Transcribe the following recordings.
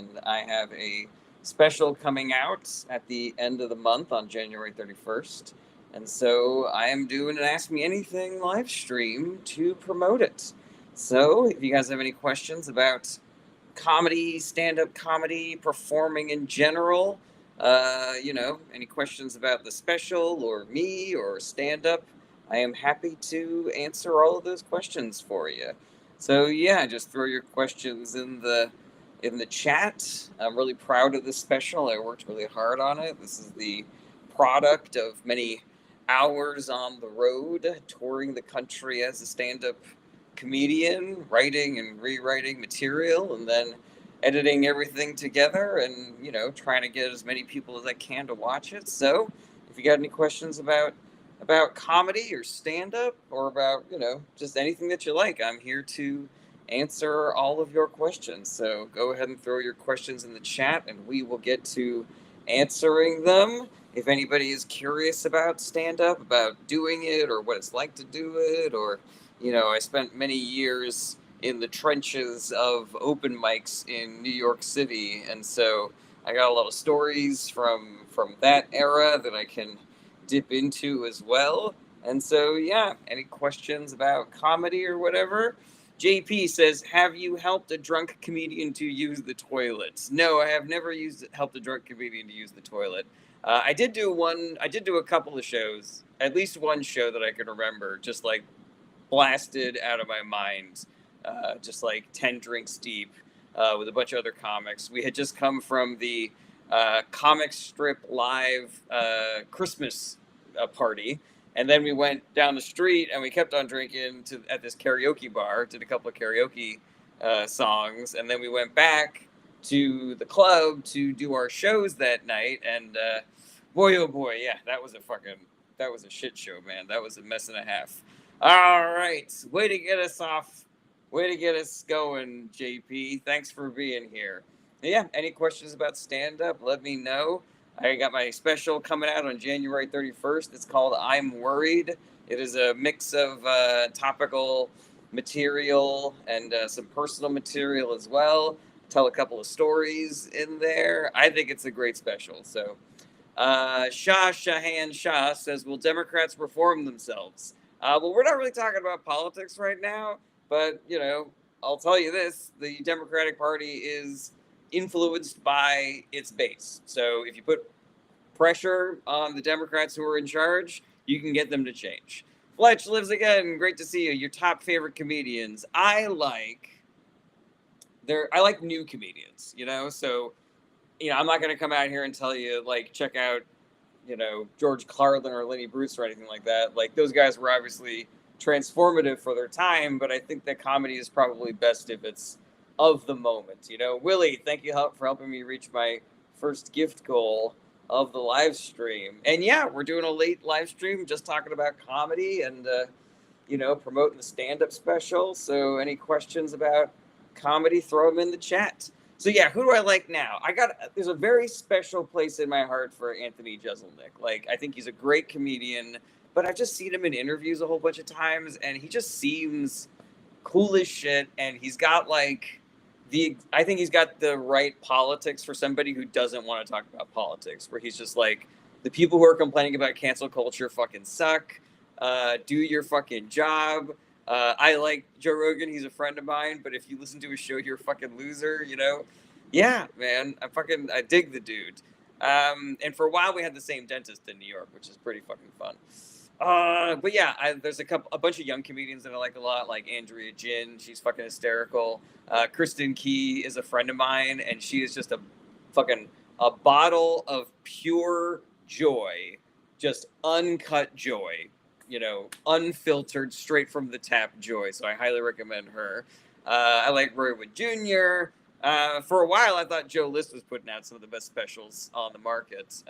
and I have a special coming out at the end of the month on January 31st. And so I am doing an Ask Me Anything live stream to promote it. So if you guys have any questions about comedy, stand-up comedy, performing in general, any questions about the special or me or stand-up, I am happy to answer all of those questions for you. So yeah, just throw your questions in the chat. I'm really proud of this special. I worked really hard on it. This is the product of many hours on the road, touring the country as a stand-up comedian, writing and rewriting material, and then editing everything together, and trying to get as many people as I can to watch it. So, if you got any questions about comedy or stand up or about just anything that you like, I'm here to answer all of your questions. So go ahead and throw your questions in the chat, and we will get to answering them. If anybody is curious about stand up, about doing it, or what it's like to do it, or I spent many years in the trenches of open mics in New York City, and so I got a lot of stories from that era that I can dip into as well. And so yeah, any questions about comedy or whatever? JP says, "Have you helped a drunk comedian to use the toilet?" No, I have never helped a drunk comedian to use the toilet. I did do one. I did do a couple of shows, at least one show that I can remember, just like blasted out of my mind, just like 10 drinks deep, with a bunch of other comics. We had just come from the comic strip live Christmas party. And then we went down the street and we kept on drinking at this karaoke bar, did a couple of karaoke songs. And then we went back to the club to do our shows that night. And boy, oh boy, yeah, that was a shit show, man. That was a mess and a half. All right. Way to get us off. Way to get us going, JP. Thanks for being here. Yeah, any questions about stand-up, let me know. I got my special coming out on January 31st. It's called I'm Worried. It is a mix of topical material and some personal material as well. Tell a couple of stories in there. I think it's a great special. So, Shahan Shah says, "Will Democrats reform themselves?" Well, we're not really talking about politics right now, but I'll tell you this: the Democratic Party is influenced by its base. So if you put pressure on the Democrats who are in charge, you can get them to change. Fletch lives again. Great to see you. Your top favorite comedians? I like new comedians. So I'm not going to come out here and tell you like check out George Carlin or Lenny Bruce or anything like that. Like those guys were obviously transformative for their time, but I think that comedy is probably best if it's of the moment. Willie, thank you for helping me reach my first gift goal of the live stream. And yeah, we're doing a late live stream just talking about comedy and promoting the stand-up special. So any questions about comedy, throw them in the chat. So yeah, who do I like now? There's a very special place in my heart for Anthony Jeselnik. Like, I think he's a great comedian, but I've just seen him in interviews a whole bunch of times, and he just seems cool as shit. And he's got I think he's got the right politics for somebody who doesn't want to talk about politics, where he's just like, the people who are complaining about cancel culture fucking suck. Do your fucking job. I like Joe Rogan. He's a friend of mine, but if you listen to his show, you're a fucking loser, Yeah, man. I dig the dude. And for a while, we had the same dentist in New York, which is pretty fucking fun. But yeah, there's a bunch of young comedians that I like a lot, like Andrea Jin. She's fucking hysterical. Kristen Key is a friend of mine, and she is just a bottle of pure joy, just uncut joy, unfiltered, straight from the tap joy. So I highly recommend her. I like Roy Wood Jr. For a while, I thought Joe List was putting out some of the best specials on the market.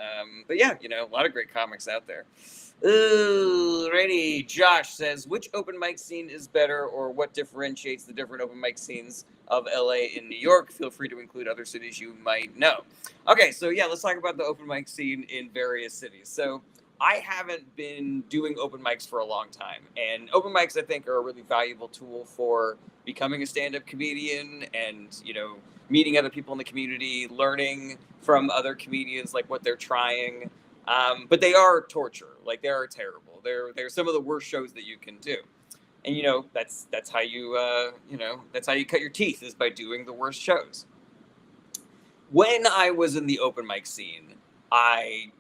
But yeah, a lot of great comics out there. Ooh, ready. Josh says, which open mic scene is better, or what differentiates the different open mic scenes of LA and New York? Feel free to include other cities you might know. Okay, so yeah, let's talk about the open mic scene in various cities. So I haven't been doing open mics for a long time, and open mics I think are a really valuable tool for becoming a stand-up comedian and meeting other people in the community, learning from other comedians, like what they're trying. But they are torture. Like, they are terrible. They're some of the worst shows that you can do. And that's how that's how you cut your teeth, is by doing the worst shows. When I was in the open mic scene, I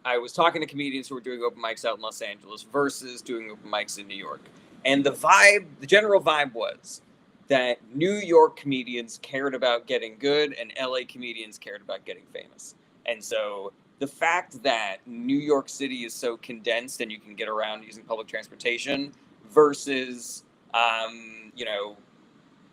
I was talking to comedians who were doing open mics out in Los Angeles versus doing open mics in New York. And the general vibe was that New York comedians cared about getting good and LA comedians cared about getting famous. And so the fact that New York City is so condensed and you can get around using public transportation versus, you know,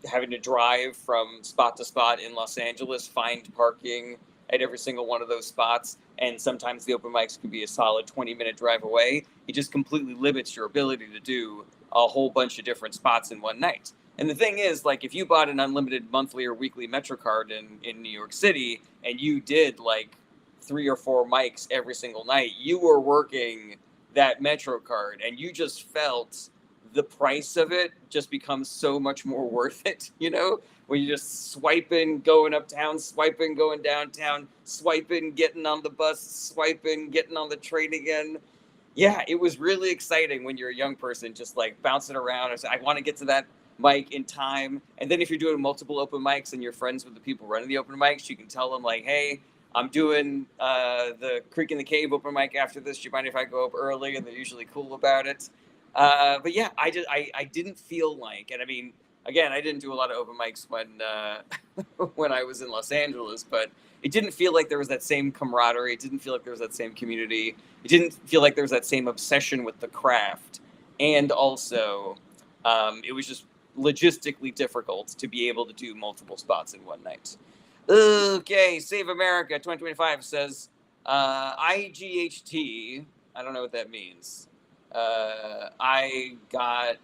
having to drive from spot to spot in Los Angeles, find parking at every single one of those spots, and sometimes the open mics can be a solid 20-minute drive away. It just completely limits your ability to do a whole bunch of different spots in one night. And the thing is, like, if you bought an unlimited monthly or weekly MetroCard in New York City and you did like 3 or 4 mics every single night, you were working that MetroCard and you just felt the price of it just becomes so much more worth it, when you're just swiping, going uptown, swiping, going downtown, swiping, getting on the bus, swiping, getting on the train again. Yeah, it was really exciting when you're a young person, just like bouncing around. I want to get to that mic in time. And then if you're doing multiple open mics and you're friends with the people running the open mics, you can tell them like, hey, I'm doing the Creek in the Cave open mic after this. Do you mind if I go up early? And they're usually cool about it. But yeah, I didn't feel like, and I mean, again, I didn't do a lot of open mics when when I was in Los Angeles, but it didn't feel like there was that same camaraderie. It didn't feel like there was that same community. It didn't feel like there was that same obsession with the craft. And also, it was just logistically difficult to be able to do multiple spots in one night. Okay, Save America 2025 says IGHT. I don't know what that means. I got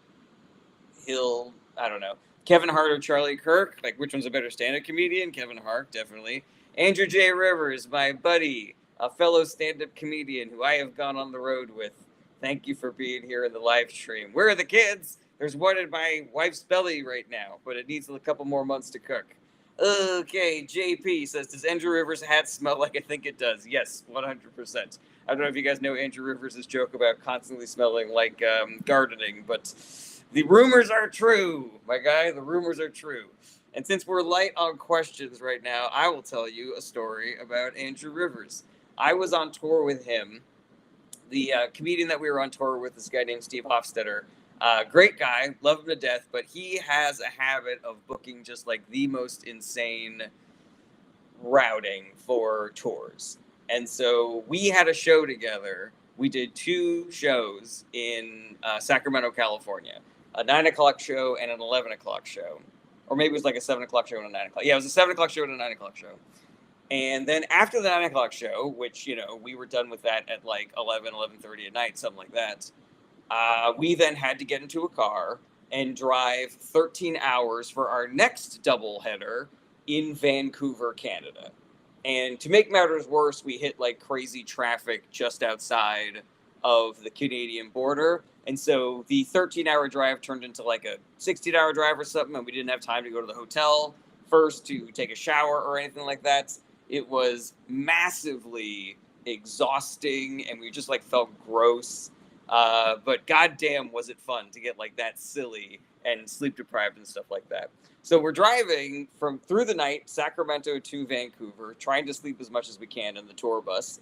Hill. I don't know. Kevin Hart or Charlie Kirk? Like, which one's a better stand-up comedian? Kevin Hart, definitely. Andrew J. Rivers, my buddy, a fellow stand-up comedian who I have gone on the road with. Thank you for being here in the live stream. Where are the kids? There's one in my wife's belly right now, but it needs a couple more months to cook. Okay, JP says, does Andrew Rivers' hat smell like I think it does? Yes, 100%. I don't know if you guys know Andrew Rivers' joke about constantly smelling like gardening, but the rumors are true, my guy. The rumors are true. And since we're light on questions right now, I will tell you a story about Andrew Rivers. I was on tour with him. The comedian that we were on tour with, this guy named Steve Hofstetter, great guy, love him to death, but he has a habit of booking just like the most insane routing for tours. And so we had a show together. We did 2 shows in Sacramento, California, a 9 o'clock show and an 11 o'clock show. Or maybe it was like a 7 o'clock show and a 9 o'clock. Yeah, it was a 7 o'clock show and a 9 o'clock show. And then after the 9 o'clock show, which, we were done with that at like 11:30 at night, something like that, we then had to get into a car and drive 13 hours for our next doubleheader in Vancouver, Canada. And to make matters worse, we hit like crazy traffic just outside of the Canadian border. And so the 13-hour drive turned into like a 16-hour drive or something, and we didn't have time to go to the hotel first to take a shower or anything like that. It was massively exhausting, and we just like felt gross. But goddamn, was it fun to get like that silly and sleep deprived and stuff like that. So we're driving through the night, Sacramento to Vancouver, trying to sleep as much as we can in the tour bus.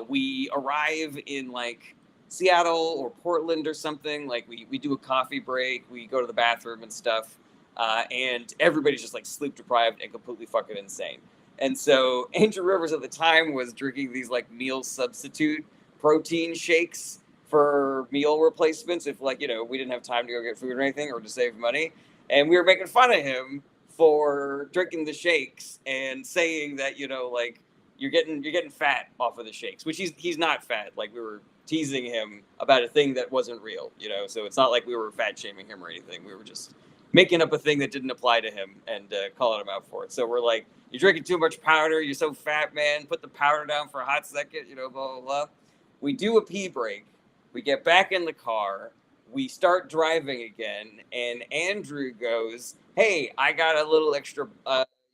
We arrive in like Seattle or Portland or something. Like we do a coffee break, we go to the bathroom and stuff, and everybody's just like sleep deprived and completely fucking insane. And so Andrew Rivers at the time was drinking these like meal substitute protein shakes for meal replacements if like, we didn't have time to go get food or anything or to save money. And we were making fun of him for drinking the shakes and saying that, like you're getting fat off of the shakes, which he's not fat. Like we were teasing him about a thing that wasn't real, so it's not like we were fat shaming him or anything. We were just making up a thing that didn't apply to him and calling him out for it. So we're like, you're drinking too much powder. You're so fat, man. Put the powder down for a hot second, blah, blah, blah. We do a pee break. We get back in the car. We start driving again. And Andrew goes, hey, I got a little extra,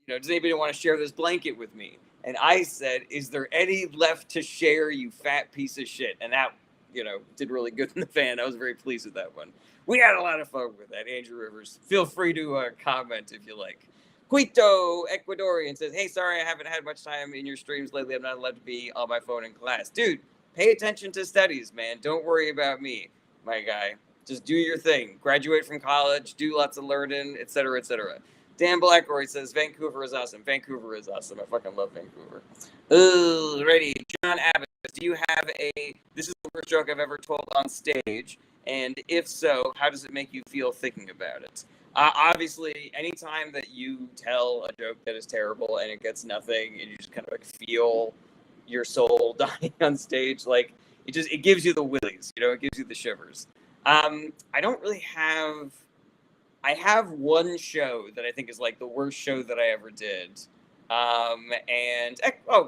does anybody want to share this blanket with me? And I said, is there any left to share, you fat piece of shit? And that, did really good in the fan. I was very pleased with that one. We had a lot of fun with that. Andrew Rivers, feel free to comment if you like. Quito Ecuadorian says, hey, sorry I haven't had much time in your streams lately. I'm not allowed to be on my phone in class. Dude, pay attention to studies, man. Don't worry about me, my guy. Just do your thing. Graduate from college, do lots of learning, etc., etc. Dan Blackroy says, Vancouver is awesome. Vancouver is awesome. I fucking love Vancouver. Ready. John Abbott, do you have this is the worst joke I've ever told on stage? And if so, how does it make you feel thinking about it? Obviously, anytime that you tell a joke that is terrible and it gets nothing and you just kind of like feel your soul dying on stage, like it gives you the willies, it gives you the shivers. I don't really have... I have one show that I think is like the worst show that I ever did.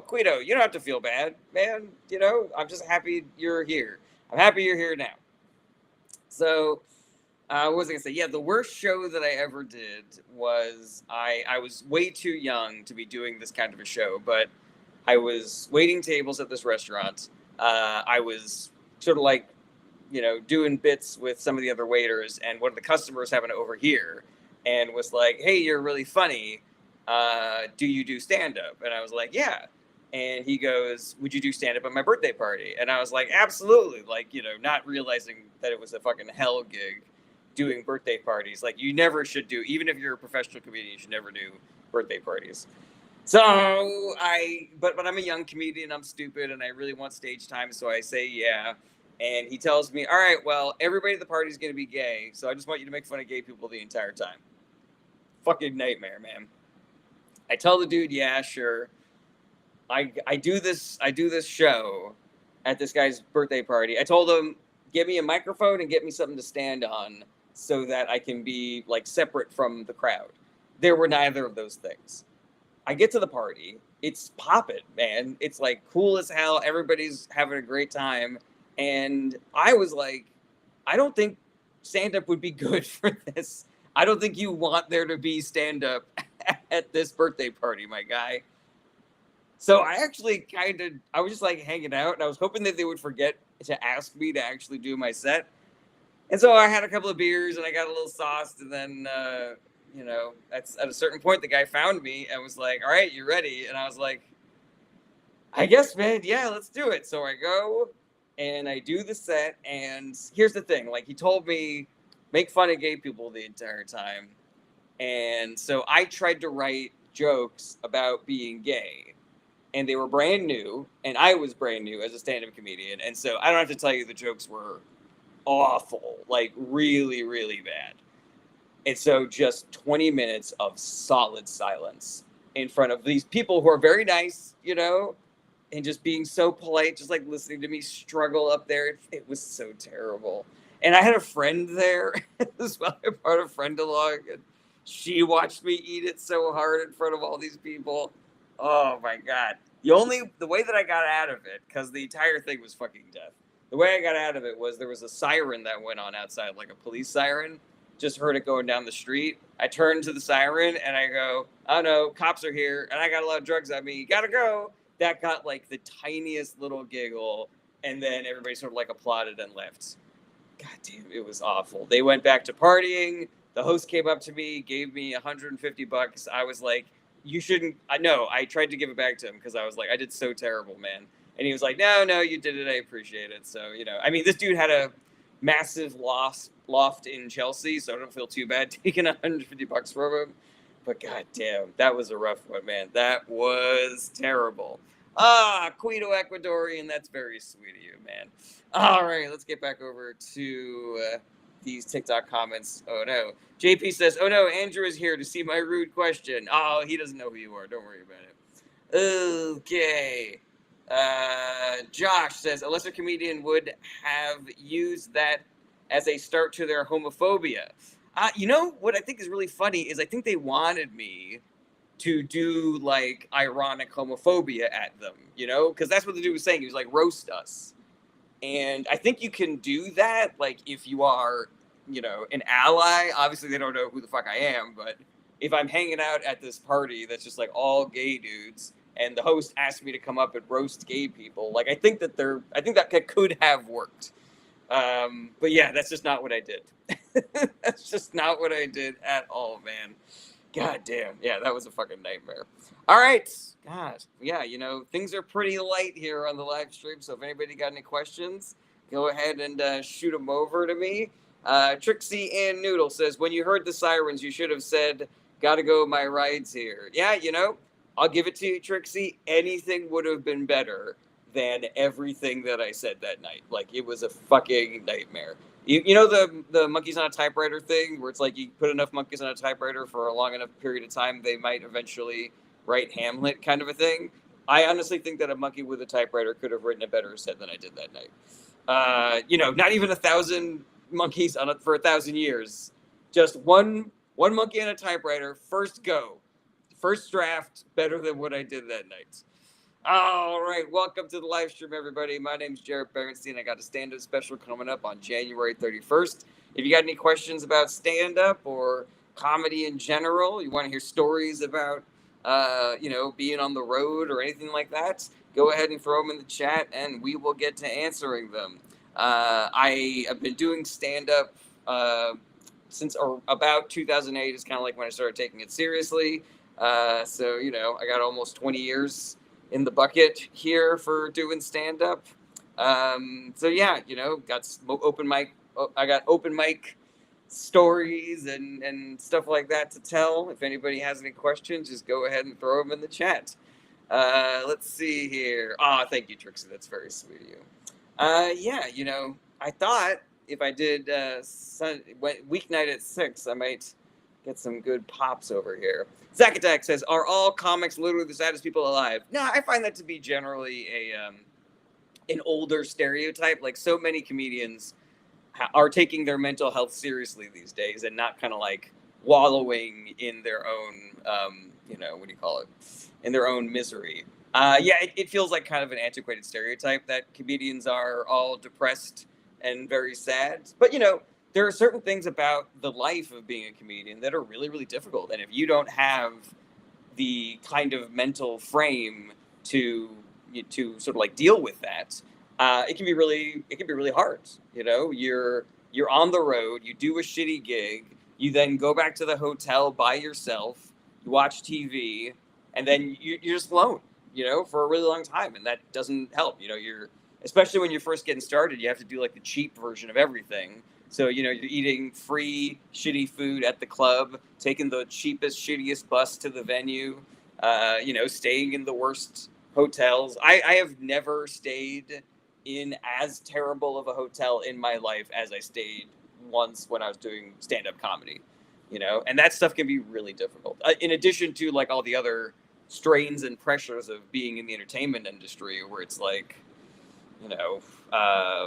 Quito, you don't have to feel bad, man. I'm just happy you're here. I'm happy you're here now. So, what was I gonna say? Yeah, the worst show that I ever did was I was way too young to be doing this kind of a show, but I was waiting tables at this restaurant. I was sort of like, doing bits with some of the other waiters, and one of the customers happened to overhear and was like, hey, you're really funny. Do you do stand-up? And I was like, yeah. And he goes, would you do stand-up at my birthday party? And I was like, absolutely. Like, not realizing that it was a fucking hell gig doing birthday parties. Like, you never should do, even if you're a professional comedian, you should never do birthday parties. So but I'm a young comedian, I'm stupid, and I really want stage time, so I say yeah. And he tells me, all right, well, everybody at the party is going to be gay, so I just want you to make fun of gay people the entire time. Fucking nightmare, man. I tell the dude, yeah, sure. I do this show at this guy's birthday party. I told him, get me a microphone and get me something to stand on so that I can be like separate from the crowd. There were neither of those things. I get to the party. It's poppin', man. It's like cool as hell. Everybody's having a great time. And I was like, I don't think stand-up would be good for this. I don't think you want there to be stand-up at this birthday party, my guy. So I actually I was just like hanging out, and I was hoping that they would forget to ask me to actually do my set. And so I had a couple of beers, and I got a little sauced, and then, at a certain point, the guy found me and was like, all right, you ready? And I was like, I guess, man, yeah, let's do it. So I go, and I do the set, and here's the thing. Like, he told me, make fun of gay people the entire time. And so I tried to write jokes about being gay. And they were brand new, and I was brand new as a stand-up comedian. And so I don't have to tell you the jokes were awful, like really, really bad. And so just 20 minutes of solid silence in front of these people who are very nice, and just being so polite, just like listening to me struggle up there. It was so terrible. And I had a friend there as well, part of Friend-along, and she watched me eat it so hard in front of all these people. Oh my God. The way that I got out of it, because the entire thing was fucking death. The way I got out of it was there was a siren that went on outside, like a police siren. Just heard it going down the street. I turned to the siren and I go, oh no, cops are here and I got a lot of drugs on me. Gotta go. That got like the tiniest little giggle. And then everybody sort of like applauded and left. God damn, it was awful. They went back to partying. The host came up to me, gave me $150. I was like, you shouldn't. I know. I tried to give it back to him because I was like, I did so terrible, man. And he was like, no, you did it. I appreciate it. So, I mean, this dude had a massive loft in Chelsea, so I don't feel too bad taking $150 from him. But goddamn, that was a rough one, man. That was terrible. Quito Ecuadorian, that's very sweet of you, man. All right, let's get back over to these TikTok comments. Oh no. JP says, oh no, Andrew is here to see my rude question. Oh, he doesn't know who you are. Don't worry about it. Okay. Josh says, a lesser comedian would have used that as a start to their homophobia. What I think is really funny is I think they wanted me to do like ironic homophobia at them, because that's what the dude was saying. He was like, roast us. And I think you can do that, like, if you are, an ally. Obviously, they don't know who the fuck I am, but if I'm hanging out at this party that's just like all gay dudes, and the host asked me to come up and roast gay people, like I think that could have worked. But yeah, that's just not what I did. That's just not what I did at all, man. God damn. Yeah, that was a fucking nightmare. All right. God. Yeah, things are pretty light here on the live stream. So if anybody got any questions, go ahead and shoot them over to me. Trixie Ann Noodle says, when you heard the sirens, you should have said, gotta go, my ride's here. Yeah, I'll give it to you, Trixie. Anything would have been better than everything that I said that night. Like, it was a fucking nightmare. You know the monkeys on a typewriter thing, where it's like you put enough monkeys on a typewriter for a long enough period of time, they might eventually write Hamlet, kind of a thing. I honestly think that a monkey with a typewriter could have written a better set than I did that night. Not even 1,000 monkeys for 1,000 years. Just one monkey on a typewriter. First go, first draft, better than what I did that night. All right, welcome to the live stream, everybody. My name is Jared Berenstein. I got a stand-up special coming up on January 31st. If you got any questions about stand-up or comedy in general, you want to hear stories about, being on the road or anything like that, go ahead and throw them in the chat, and we will get to answering them. I have been doing stand-up since about 2008 is kind of like when I started taking it seriously. I got almost 20 years in the bucket here for doing stand-up. Got open mic. I got open mic stories and stuff like that to tell. If anybody has any questions, just go ahead and throw them in the chat. Let's see here. Thank you, Trixie. That's very sweet of you. I thought if I did weeknight at 6, I might get some good pops over here. Zack Attack says, are all comics literally the saddest people alive? No, I find that to be generally an older stereotype. Like, so many comedians are taking their mental health seriously these days and not kind of like wallowing in their own, in their own misery. It feels like kind of an antiquated stereotype that comedians are all depressed and very sad. But, there are certain things about the life of being a comedian that are really, really difficult. And if you don't have the kind of mental frame to sort of like deal with that, it can be really hard. You're on the road, you do a shitty gig, you then go back to the hotel by yourself, you watch TV, and then you're just alone, for a really long time. And that doesn't help. Especially when you're first getting started, you have to do like the cheap version of everything. So, you're eating free, shitty food at the club, taking the cheapest, shittiest bus to the venue, staying in the worst hotels. I have never stayed in as terrible of a hotel in my life as I stayed once when I was doing stand-up comedy, and that stuff can be really difficult. In addition to like all the other strains and pressures of being in the entertainment industry, where it's like,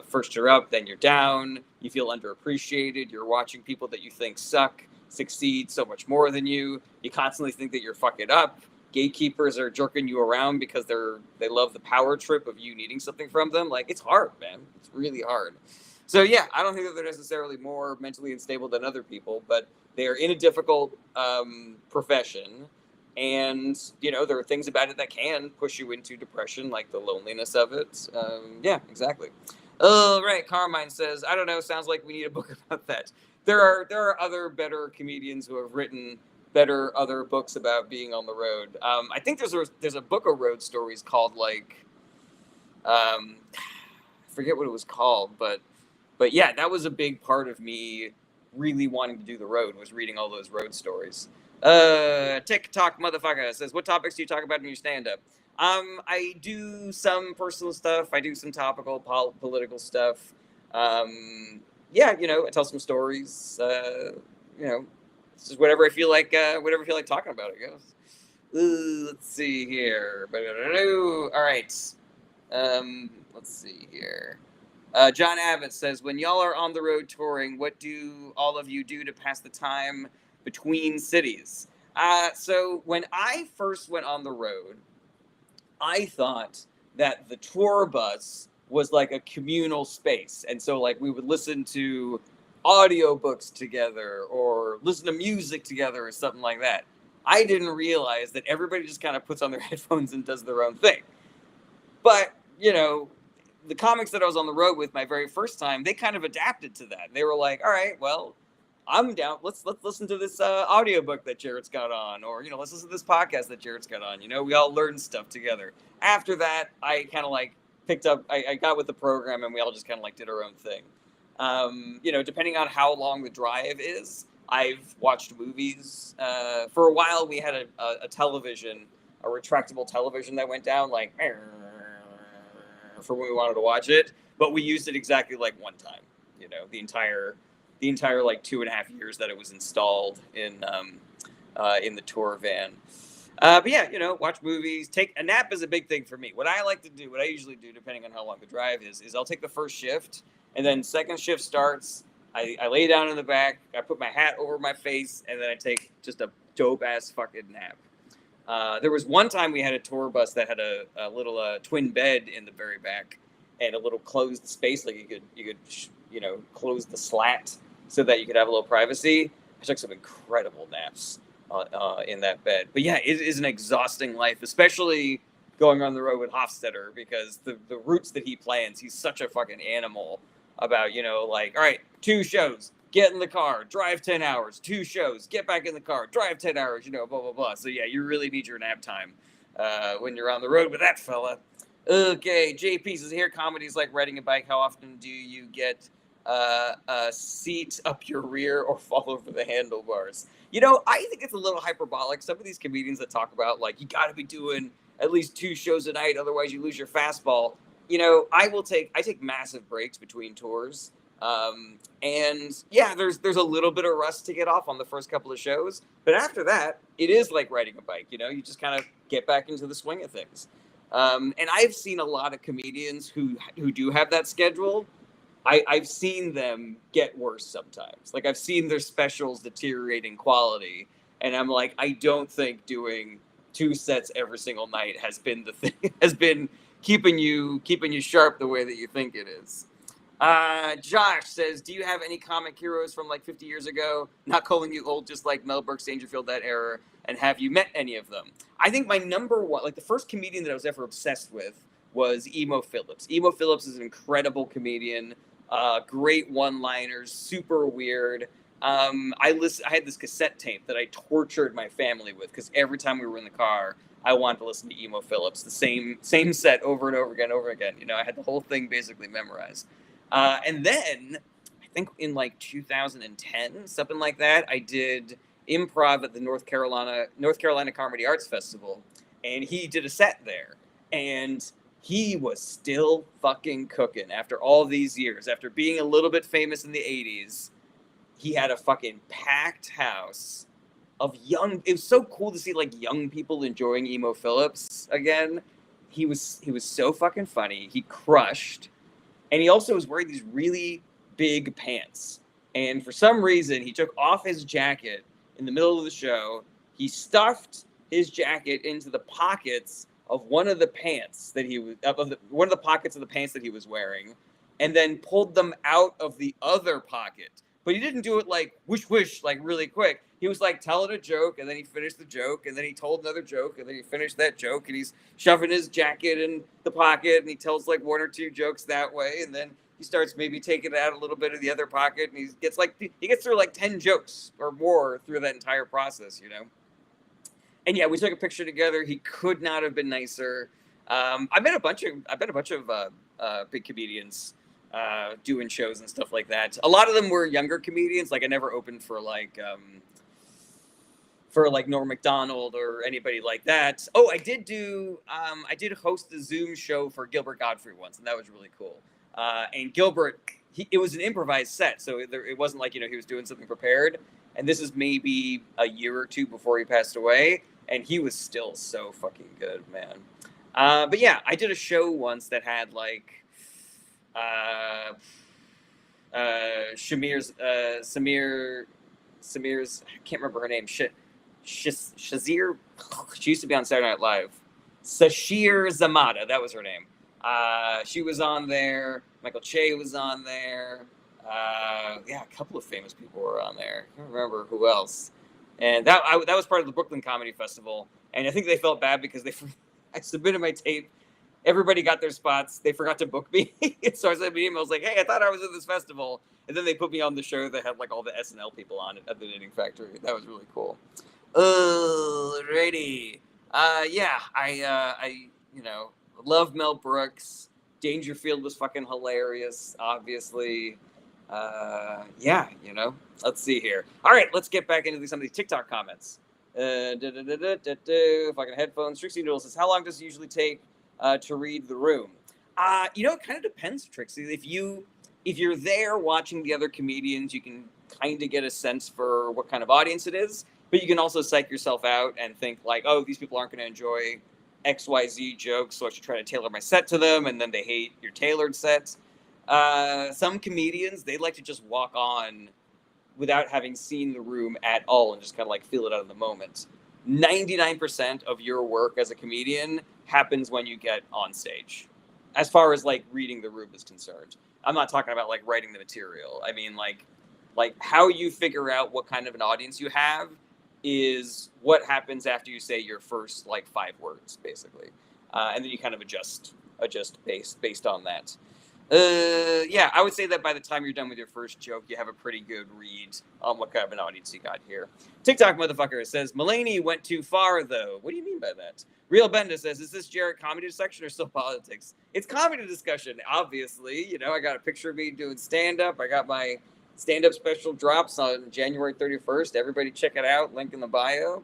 first you're up, then you're down, you feel underappreciated, you're watching people that you think suck succeed so much more than you constantly think that you're fucking up, gatekeepers are jerking you around because they love the power trip of you needing something from them. Like, it's hard, man. It's really hard. So yeah, I don't think that they're necessarily more mentally unstable than other people, but they're in a difficult profession. And, there are things about it that can push you into depression, like the loneliness of it. Yeah, exactly. All right, Carmine says, I don't know, sounds like we need a book about that. There are other better comedians who have written better other books about being on the road. I think there's a book of road stories called, like, I forget what it was called, but yeah, that was a big part of me really wanting to do the road, was reading all those road stories. TikTok motherfucker says, what topics do you talk about in your stand-up? I do some personal stuff. I do some topical political stuff. I tell some stories. It's just whatever I feel like talking about, I guess. Let's see here. All right. Let's see here. John Abbott says, when y'all are on the road touring, what do all of you do to pass the time between cities? So when I first went on the road, I thought that the tour bus was like a communal space. And so like we would listen to audiobooks together or listen to music together or something like that. I didn't realize that everybody just kind of puts on their headphones and does their own thing. But, you know, the comics that I was on the road with my very first time, they kind of adapted to that. They were like, all right, well, I'm down. Let's listen to this audiobook that Jarrett's got on, or, you know, let's listen to this podcast that Jarrett's got on. You know, we all learn stuff together. After that, I kind of like picked up, I got with the program and we all just kind of like did our own thing. You know, depending on how long the drive is, I've watched movies. For a while, we had a television, a retractable television that went down like for when we wanted to watch it, but we used it exactly like one time. You know, the entire like 2.5 years that it was installed in the tour van. But yeah, you know, watch movies. Take a nap is a big thing for me. What I like to do, what I usually do, depending on how long the drive is I'll take the first shift, and then second shift starts. I lay down in the back. I put my hat over my face, and then I take just a dope ass fucking nap. There was one time we had a tour bus that had a little twin bed in the very back, and a little closed space, like you could you know, close the slat so that you could have a little privacy. I took some incredible naps in that bed. But yeah, it is an exhausting life, especially going on the road with Hofstetter, because the routes that he plans, he's such a fucking animal about, you know, like, all right, 2 shows, get in the car, drive 10 hours, 2 shows, get back in the car, drive 10 hours, you know, blah, blah, blah. So yeah, you really need your nap time when you're on the road with that fella. Okay, JP says, here, comedy's like riding a bike. How often do you get a seat up your rear or fall over the handlebars? You know, I think it's a little hyperbolic. Some of these comedians that talk about, like, you got to be doing at least 2 shows a night, otherwise you lose your fastball. You know, I take massive breaks between tours. And yeah, there's a little bit of rust to get off on the first couple of shows, but after that, it is like riding a bike. You know, you just kind of get back into the swing of things. And I've seen a lot of comedians who do have that schedule. I've seen them get worse sometimes. Like, I've seen their specials deteriorate in quality, and I'm like, I don't think doing 2 sets every single night has been the thing, has been keeping you sharp the way that you think it is. Josh says, do you have any comic heroes from like 50 years ago? Not calling you old, just like Mel Brooks, Dangerfield, that era. And have you met any of them? I think my number one, like the first comedian that I was ever obsessed with was Emo Phillips. Emo Phillips is an incredible comedian. Great one-liners, super weird. I had this cassette tape that I tortured my family with, because every time we were in the car, I wanted to listen to Emo Phillips, the same set over and over again. You know, I had the whole thing basically memorized. And then I think in like 2010, something like that, I did improv at the North Carolina Comedy Arts Festival, and he did a set there, and he was still fucking cooking after all these years. After being a little bit famous in the 80s, he had a fucking packed house of young. It was so cool to see like young people enjoying Emo Phillips again. He was so fucking funny. He crushed. And he also was wearing these really big pants. And for some reason, he took off his jacket in the middle of the show. He stuffed his jacket into the pockets of one of the pants that he was, one of the pockets of the pants that he was wearing, and then pulled them out of the other pocket. But he didn't do it like whoosh whoosh, like really quick. He was like telling a joke, and then he finished the joke, and then he told another joke, and then he finished that joke, and he's shoving his jacket in the pocket, and he tells like 1 or 2 jokes that way, and then he starts maybe taking out a little bit of the other pocket, and he gets through like 10 jokes or more through that entire process, you know. And yeah, we took a picture together. He could not have been nicer. I met a bunch of big comedians doing shows and stuff like that. A lot of them were younger comedians. Like, I never opened for like Norm Macdonald or anybody like that. Oh, I did host the Zoom show for Gilbert Gottfried once, and that was really cool. And Gilbert, it was an improvised set, so it wasn't like, you know, he was doing something prepared. And this is maybe a year or 2 before he passed away, and he was still so fucking good, man. But yeah, I did a show once that had like Samir's I can't remember her name. Shazir. She used to be on Saturday Night Live. Sashir Zamata, that was her name. She was on there. Michael Che was on there. Yeah, a couple of famous people were on there. I can't remember who else. And that was part of the Brooklyn Comedy Festival. And I think they felt bad because I submitted my tape. Everybody got their spots. They forgot to book me. So I sent me an email. I was like, hey, I thought I was in this festival. And then they put me on the show that had like all the SNL people on it at the Knitting Factory. That was really cool. Alrighty. Yeah, I love Mel Brooks. Dangerfield was fucking hilarious, obviously. Yeah, let's see here. All right, let's get back into some of these TikTok comments. Fucking headphones. Trixie Noodle says, how long does it usually take to read the room? It kind of depends, Trixie. If you're there watching the other comedians, you can kind of get a sense for what kind of audience it is, but you can also psych yourself out and think like, oh, these people aren't going to enjoy XYZ jokes, so I should try to tailor my set to them, and then they hate your tailored sets. Some comedians, they like to just walk on without having seen the room at all and just kind of like feel it out in the moment. 99% of your work as a comedian happens when you get on stage, as far as like reading the room is concerned. I'm not talking about like writing the material. I mean like how you figure out what kind of an audience you have is what happens after you say your first like 5 words, basically, and then you kind of adjust based on that. Yeah, I would say that by the time you're done with your first joke, you have a pretty good read on what kind of an audience you got here. TikTok motherfucker says, Mulaney went too far, though. What do you mean by that? Real Benda says, is this Jarrett comedy discussion or still politics? It's comedy discussion, obviously. I got a picture of me doing stand-up. I got my stand-up special drops on January 31st. Everybody check it out. Link in the bio.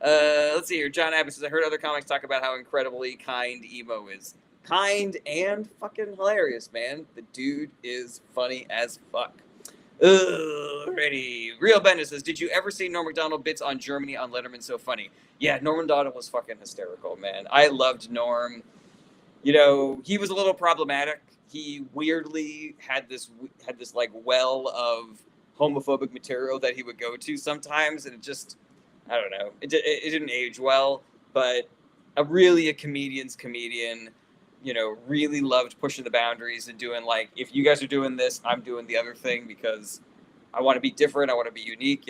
Let's see here. John Abbott says, I heard other comics talk about how incredibly kind emo is. Kind and fucking hilarious, man. The dude is funny as fuck. Alrighty. Real Bendis says, did you ever see Norm Macdonald bits on Germany on Letterman? So funny. Yeah, Norm Macdonald was fucking hysterical, man. I loved Norm. He was a little problematic. He weirdly had this like well of homophobic material that he would go to sometimes, and it just, I don't know. It didn't age well, but a comedian's comedian. Really loved pushing the boundaries and doing like, if you guys are doing this, I'm doing the other thing because I want to be different. I want to be unique.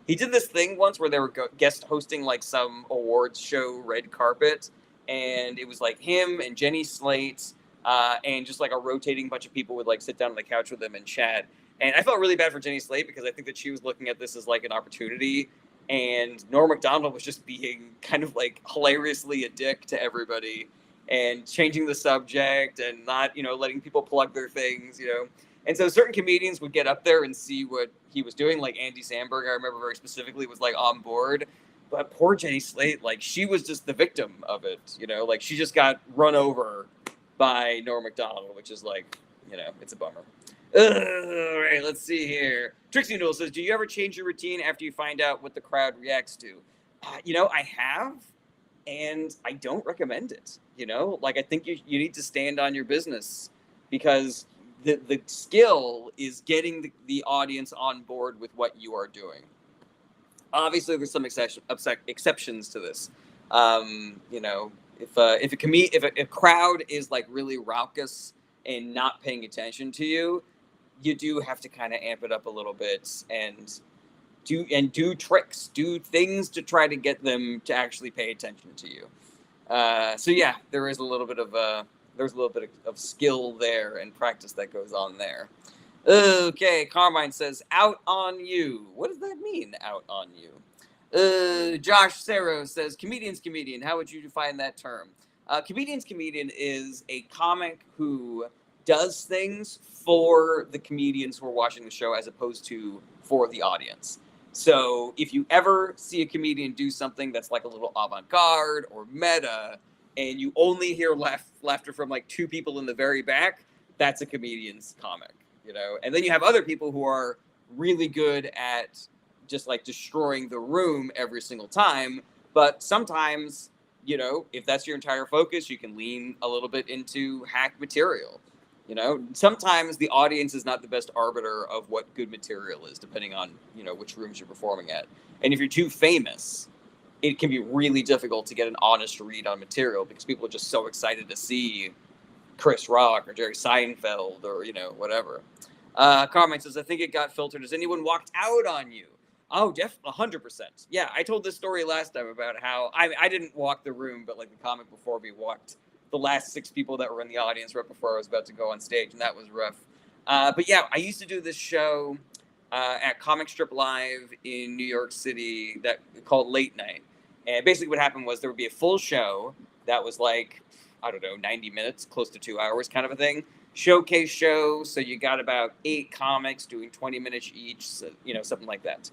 He did this thing once where they were guest hosting like some awards show red carpet, and it was like him and Jenny Slate, and just like a rotating bunch of people would like sit down on the couch with him and chat. And I felt really bad for Jenny Slate because I think that she was looking at this as like an opportunity, and Norm Macdonald was just being kind of like hilariously a dick to everybody and changing the subject and not, letting people plug their things, And so certain comedians would get up there and see what he was doing, like Andy Samberg, I remember very specifically, was like on board. But poor Jenny Slate, like she was just the victim of it, like she just got run over by Norm Macdonald, which is like, it's a bummer. All right, let's see here. Trixie Noodle says, do you ever change your routine after you find out what the crowd reacts to? I have. And I don't recommend it, Like, I think you need to stand on your business because the skill is getting the audience on board with what you are doing. Obviously, there's some exceptions to this. If a crowd is, like, really raucous and not paying attention to you, you do have to kind of amp it up a little bit and do tricks, do things to try to get them to actually pay attention to you. So yeah, there's a little bit of skill there and practice that goes on there. Okay, Carmine says, out on you. What does that mean, out on you? Josh Sarro says, comedian's comedian. How would you define that term? Comedian's comedian is a comic who does things for the comedians who are watching the show as opposed to for the audience. So if you ever see a comedian do something that's like a little avant-garde or meta, and you only hear laughter from like 2 people in the very back, that's a comedian's comic, And then you have other people who are really good at just like destroying the room every single time. But sometimes, if that's your entire focus, you can lean a little bit into hack material. Sometimes the audience is not the best arbiter of what good material is, depending on, which rooms you're performing at. And if you're too famous, it can be really difficult to get an honest read on material because people are just so excited to see Chris Rock or Jerry Seinfeld or, whatever. Carmine says, I think it got filtered. Has anyone walked out on you? Oh, 100%. Yeah, I told this story last time about how I didn't walk the room, but like the comic before me walked the last 6 people that were in the audience right before I was about to go on stage, and that was rough. But yeah, I used to do this show at Comic Strip Live in New York City that called Late Night. And basically what happened was there would be a full show that was like, I don't know, 90 minutes, close to 2 hours kind of a thing. Showcase show. So you got about 8 comics doing 20 minutes each, so, something like that.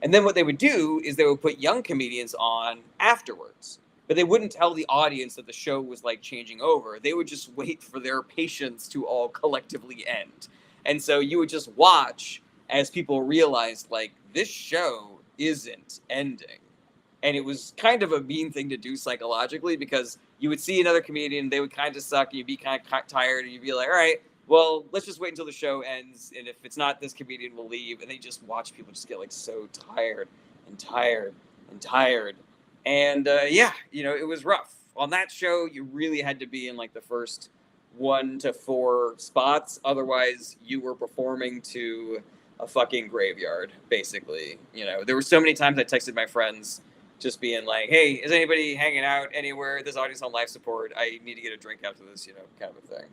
And then what they would do is they would put young comedians on afterwards. But they wouldn't tell the audience that the show was like changing over. They would just wait for their patience to all collectively end. And so you would just watch as people realized, like, this show isn't ending. And it was kind of a mean thing to do psychologically, because you would see another comedian, they would kind of suck, and you'd be kind of tired, and you'd be like, all right, well, let's just wait until the show ends, and if it's not this comedian, we'll leave. And they just watch people just get like so tired and tired and tired. And yeah, it was rough. On that show, you really had to be in like the first 1 to 4 spots. Otherwise, you were performing to a fucking graveyard, basically. There were so many times I texted my friends just being like, hey, is anybody hanging out anywhere? This audience on life support. I need to get a drink after this, kind of a thing.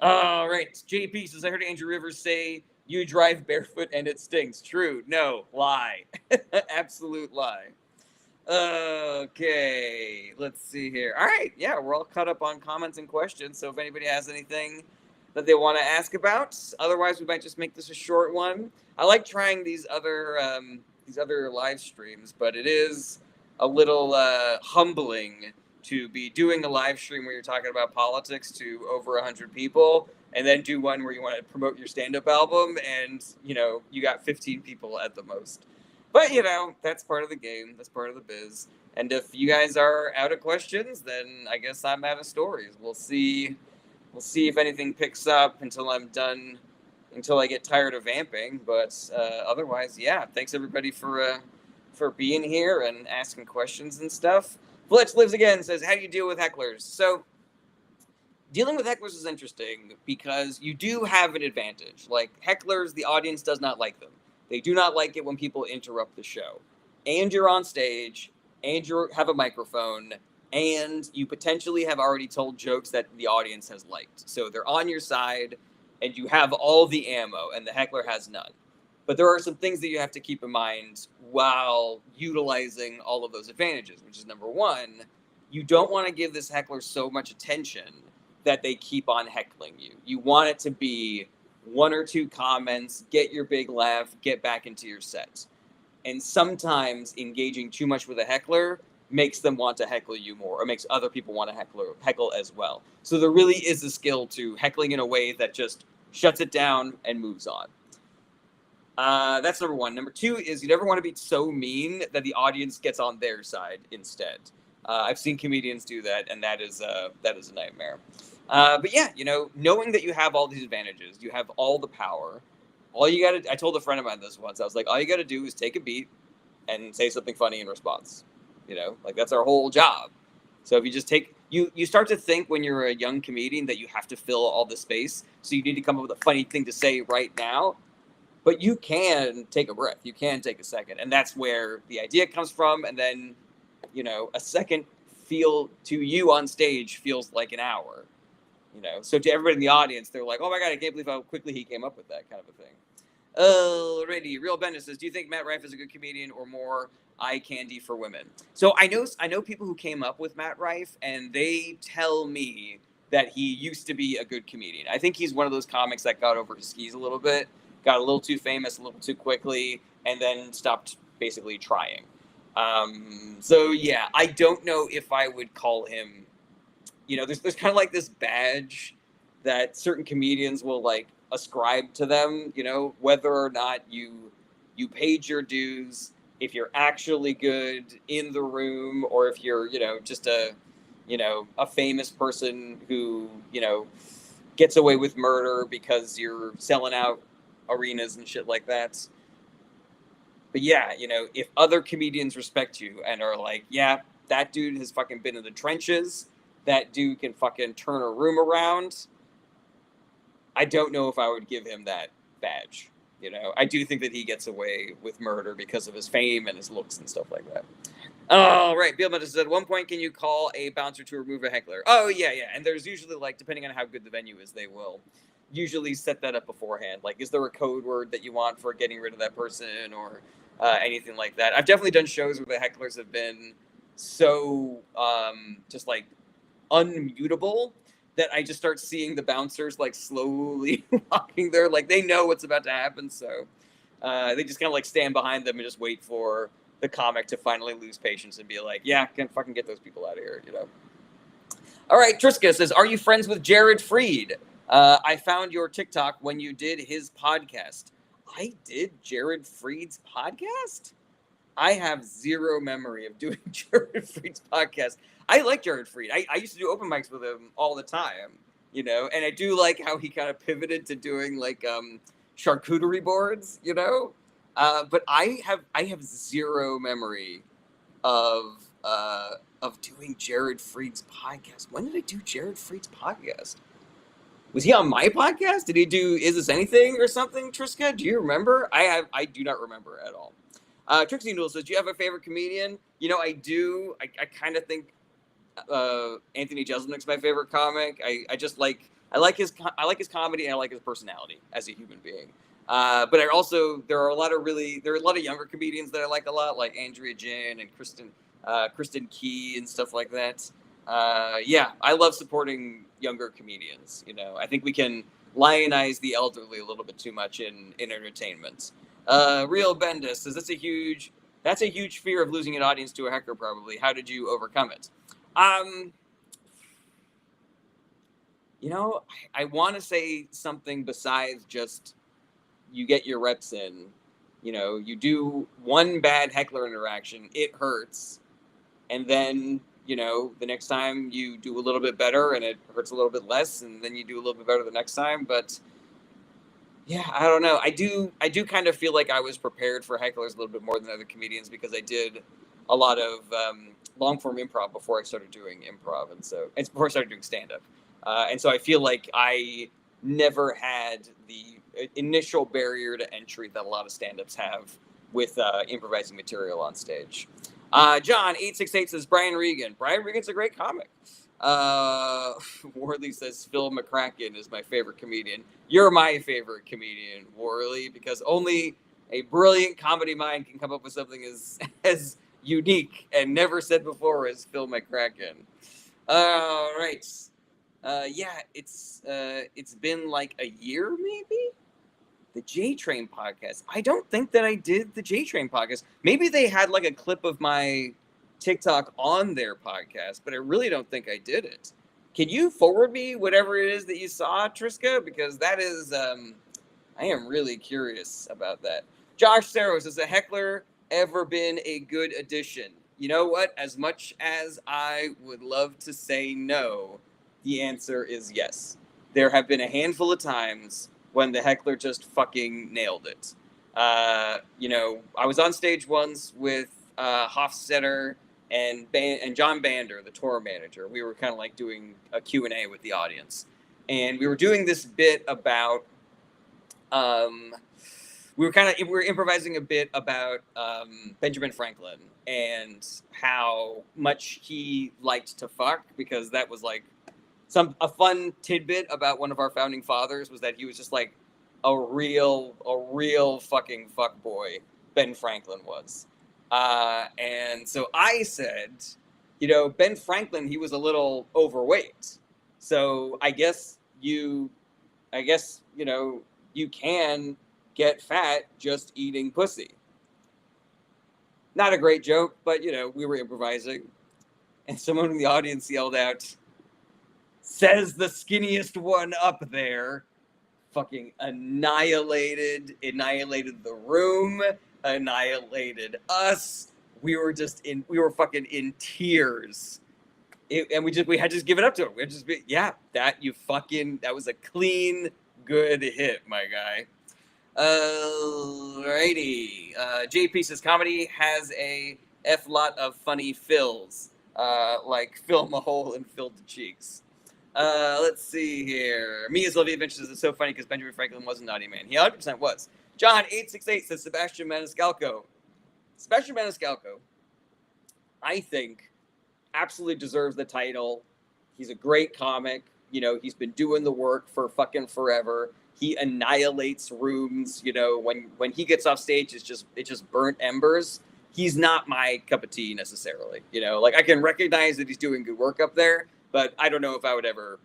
All right. JP says, I heard Andrew Rivers say you drive barefoot and it stinks. True. No. Lie. Absolute lie. Okay. Let's see here. All right. Yeah, we're all caught up on comments and questions. So if anybody has anything that they want to ask about, otherwise we might just make this a short one. I like trying these other live streams, but it is a little humbling to be doing a live stream where you're talking about politics to over 100 people, and then do one where you want to promote your stand-up album, and you got 15 people at the most. But that's part of the game. That's part of the biz. And if you guys are out of questions, then I guess I'm out of stories. We'll see if anything picks up until I'm done, until I get tired of vamping. But otherwise, yeah. Thanks everybody for being here and asking questions and stuff. Fletch Lives Again says, how do you deal with hecklers? So dealing with hecklers is interesting because you do have an advantage. Like, hecklers, the audience does not like them. They do not like it when people interrupt the show. And you're on stage, and you have a microphone, and you potentially have already told jokes that the audience has liked. So they're on your side, and you have all the ammo, and the heckler has none. But there are some things that you have to keep in mind while utilizing all of those advantages, which is number one, you don't want to give this heckler so much attention that they keep on heckling you. You want it to be 1 or 2 comments, get your big laugh, get back into your set. And sometimes engaging too much with a heckler makes them want to heckle you more, or makes other people want to heckle as well. So there really is a skill to heckling in a way that just shuts it down and moves on. That's number one. Number 2 is you never want to be so mean that the audience gets on their side instead. I've seen comedians do that, and that is a nightmare. But yeah, knowing that you have all these advantages, you have all the power. All you got to, I told a friend of mine this once, I was like, all you got to do is take a beat and say something funny in response. Like, that's our whole job. So if you just you start to think when you're a young comedian that you have to fill all the space. So you need to come up with a funny thing to say right now. But you can take a breath. You can take a second. And that's where the idea comes from. And then, a second to you on stage feels like an hour. So to everybody in the audience, they're like, oh my God, I can't believe how quickly he came up with that kind of a thing. Alrighty. Real Bennett says, do you think Matt Rife is a good comedian or more eye candy for women? So I know people who came up with Matt Rife, and they tell me that he used to be a good comedian. I think he's one of those comics that got over his skis a little bit, got a little too famous a little too quickly, and then stopped basically trying. So yeah, I don't know if I would call him, there's kind of like this badge that certain comedians will like ascribe to them, whether or not you paid your dues, if you're actually good in the room, or if you're, just a famous person who, gets away with murder because you're selling out arenas and shit like that. But yeah, if other comedians respect you and are like, yeah, that dude has fucking been in the trenches, that dude can fucking turn a room around, I don't know if I would give him that badge. You know, I do think that he gets away with murder because of his fame and his looks and stuff like that. Oh, right. Beal Mendes said, at one point, can you call a bouncer to remove a heckler? Oh, yeah, yeah. And there's usually, like, depending on how good the venue is, they will usually set that up beforehand. Like, is there a code word that you want for getting rid of that person or anything like that? I've definitely done shows where the hecklers have been so just, like, unmutable that I just start seeing the bouncers, like, slowly walking there. Like, they know what's about to happen, so they just kind of, like, stand behind them and just wait for the comic to finally lose patience and be like, yeah, can fucking get those people out of here, you know? All right, Triska says, are you friends with Jared Freed? I found your TikTok when you did his podcast. I did Jared Freed's podcast? I have zero memory of doing Jared Freed's podcast. I like Jared Freed. I used to do open mics with him all the time, you know, and I do like how he kind of pivoted to doing like charcuterie boards, you know. But I have zero memory of doing Jared Freed's podcast. When did I do Jared Freed's podcast? Was he on my podcast? Did he do Is This Anything or something, Triska? Do you remember? I do not remember at all. Trixie Noodle says, do you have a favorite comedian? You know, I do. I kind of think Anthony Jeselnik's my favorite comic. I like his comedy and I like his personality as a human being. But there are a lot of younger comedians that I like a lot, like Andrea Jin and Kristen Key and stuff like that. Yeah, I love supporting younger comedians. You know, I think we can lionize the elderly a little bit too much in entertainment. Real Bendis says that's a huge fear of losing an audience to a heckler. Probably. How did you overcome it? You know, I want to say something besides just you get your reps in. You know, you do one bad heckler interaction, it hurts, and then you know the next time you do a little bit better, and it hurts a little bit less, and then you do a little bit better the next time, but. Yeah, I don't know. I do kind of feel like I was prepared for hecklers a little bit more than other comedians because I did a lot of long form improv before I started doing improv, and before I started doing stand up, and so I feel like I never had the initial barrier to entry that a lot of stand ups have with improvising material on stage. John 868 says Brian Regan. Brian Regan's a great comic. Worley says Phil McCracken is my favorite comedian. You're my favorite comedian, Worley, because only a brilliant comedy mind can come up with something as unique and never said before as Phil McCracken. All right. Yeah, it's been like a year maybe. The J Train podcast. I don't think that I did the J Train podcast. Maybe they had like a clip of my TikTok on their podcast, but I really don't think I did it. Can you forward me whatever it is that you saw, Triska? Because that is, I am really curious about that. Josh Saros, has a heckler ever been a good addition? You know what? As much as I would love to say no, the answer is yes. There have been a handful of times when the heckler just fucking nailed it. You know, I was on stage once with Hofstetter and John Bander, the tour manager. We were kind of like doing a Q&A with the audience. And we were doing this bit about, we were improvising a bit about Benjamin Franklin and how much he liked to fuck, because that was like a fun tidbit about one of our founding fathers was that he was just like a real fucking fuck boy. Ben Franklin was. And so I said, you know, Ben Franklin, he was a little overweight. So I guess, you know, you can get fat just eating pussy. Not a great joke, but, you know, we were improvising. And someone in the audience yelled out, says the skinniest one up there. Fucking annihilated the room, annihilated us. We were fucking in tears. And we had to just give it up to him. We had to just be, yeah, that was a clean, good hit, my guy. Alrighty. JP says comedy has a F lot of funny fills, like film a hole and fill the cheeks. Let's see here. Mia's Lovely Adventures is so funny because Benjamin Franklin was a naughty man. He 100% was. John868 says Sebastian Maniscalco. Sebastian Maniscalco, I think, absolutely deserves the title. He's a great comic. You know, he's been doing the work for fucking forever. He annihilates rooms. You know, when he gets off stage, it's just burnt embers. He's not my cup of tea necessarily. You know, like I can recognize that he's doing good work up there, but I don't know if I would ever,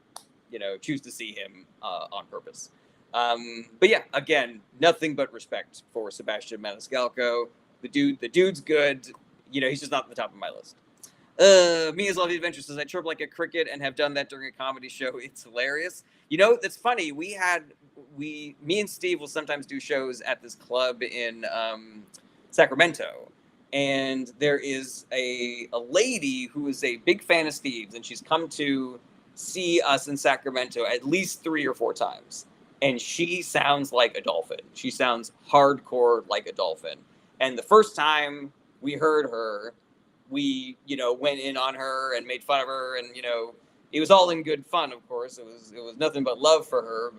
you know, choose to see him on purpose. But yeah, again, nothing but respect for Sebastian Maniscalco. The dude's good. You know, he's just not at the top of my list. Mia's Lovely Adventures says I chirp like a cricket and have done that during a comedy show. It's hilarious. You know, that's funny. Me and Steve will sometimes do shows at this club in Sacramento, and there is a lady who is a big fan of Steve's, and she's come to see us in Sacramento at least 3 or 4 times, and she sounds like a dolphin. She sounds hardcore like a dolphin. And the first time we heard her, we, you know, went in on her and made fun of her, and, you know, it was all in good fun, of course. It was nothing but love for her,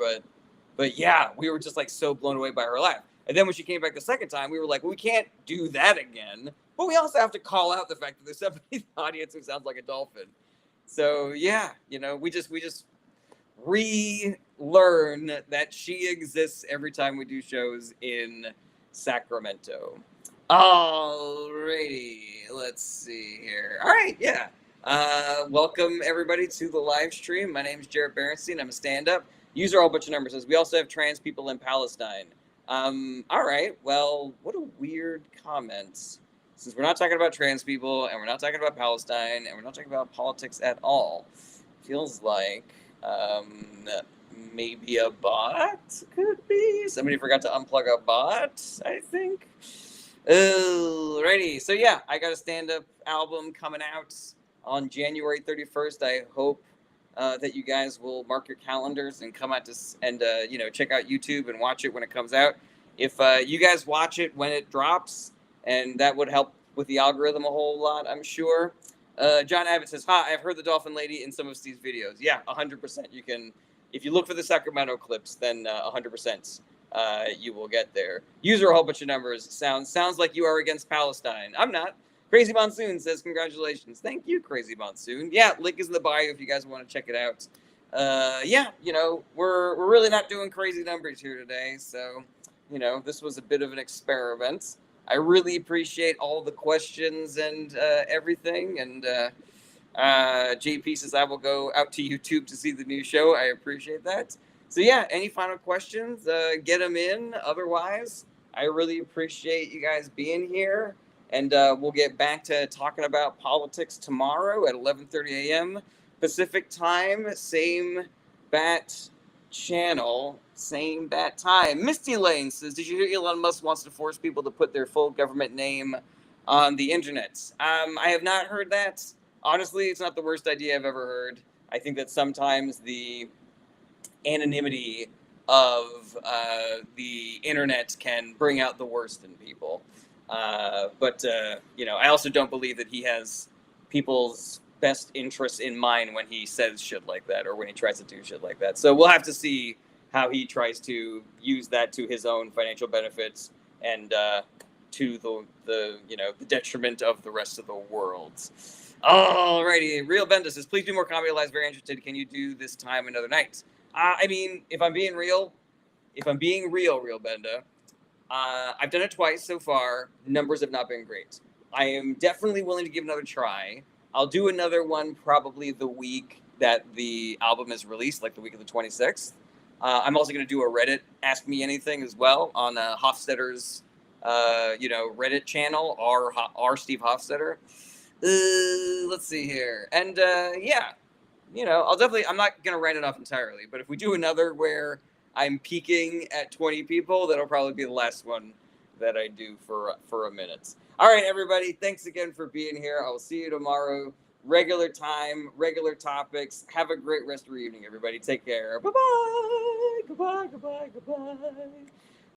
but yeah, we were just like so blown away by her laugh. And then when she came back the second time, we were like, well, we can't do that again, but we also have to call out the fact that there's somebody in the audience who sounds like a dolphin. So yeah, you know, we just relearn that she exists every time we do shows in Sacramento. Alrighty, let's see here. All right, yeah. Welcome everybody to the live stream. My name is Jared Berenstein. I'm a stand-up. User all bunch of numbers says we also have trans people in Palestine. All right. Well, what a weird comment. Since we're not talking about trans people and we're not talking about Palestine and we're not talking about politics at all, feels like maybe a bot could be. Somebody forgot to unplug a bot, I think. Alrighty, so yeah, I got a stand-up album coming out on January 31st. I hope that you guys will mark your calendars and come out to and you know, check out YouTube and watch it when it comes out. If you guys watch it when it drops, and that would help with the algorithm a whole lot, I'm sure. John Abbott says, "Ha! I've heard the Dolphin Lady in some of Steve's videos." Yeah, 100%. You can, if you look for the Sacramento clips, then 100%. You will get there. User a whole bunch of numbers. Sounds like you are against Palestine. I'm not. Crazy Monsoon says congratulations. Thank you, Crazy Monsoon. Yeah, link is in the bio if you guys want to check it out. Yeah, you know, we're really not doing crazy numbers here today, so you know, this was a bit of an experiment. I really appreciate all the questions and everything. And JP says I will go out to YouTube to see the new show. I appreciate that. So yeah, any final questions? Get them in. Otherwise, I really appreciate you guys being here, and we'll get back to talking about politics tomorrow at 11:30 a.m. Pacific time. Same bat channel, same bat time. Misty Lane says, "Did you hear Elon Musk wants to force people to put their full government name on the internet?" I have not heard that. Honestly, it's not the worst idea I've ever heard. I think that sometimes the anonymity of the internet can bring out the worst in people. But you know, I also don't believe that he has people's best interests in mind when he says shit like that or when he tries to do shit like that. So we'll have to see how he tries to use that to his own financial benefits and to the you know, the detriment of the rest of the world. Alrighty, Real Benda says, "Please do more comedy lives. Very interested. Can you do this time another night?" I mean, if I'm being real, Real Benda, I've done it twice so far. Numbers have not been great. I am definitely willing to give another try. I'll do another one probably the week that the album is released, like the week of the 26th. I'm also going to do a Reddit Ask Me Anything as well on Hofstadter's, you know, Reddit channel, R Steve Hofstadter. Let's see here. And yeah, you know, I'm not going to write it off entirely, but if we do another where I'm peaking at 20 people, that'll probably be the last one that I do for a minute. All right, everybody, thanks again for being here. I will see you tomorrow. Regular time, regular topics. Have a great rest of your evening, everybody. Take care. Bye-bye. Goodbye, goodbye, goodbye.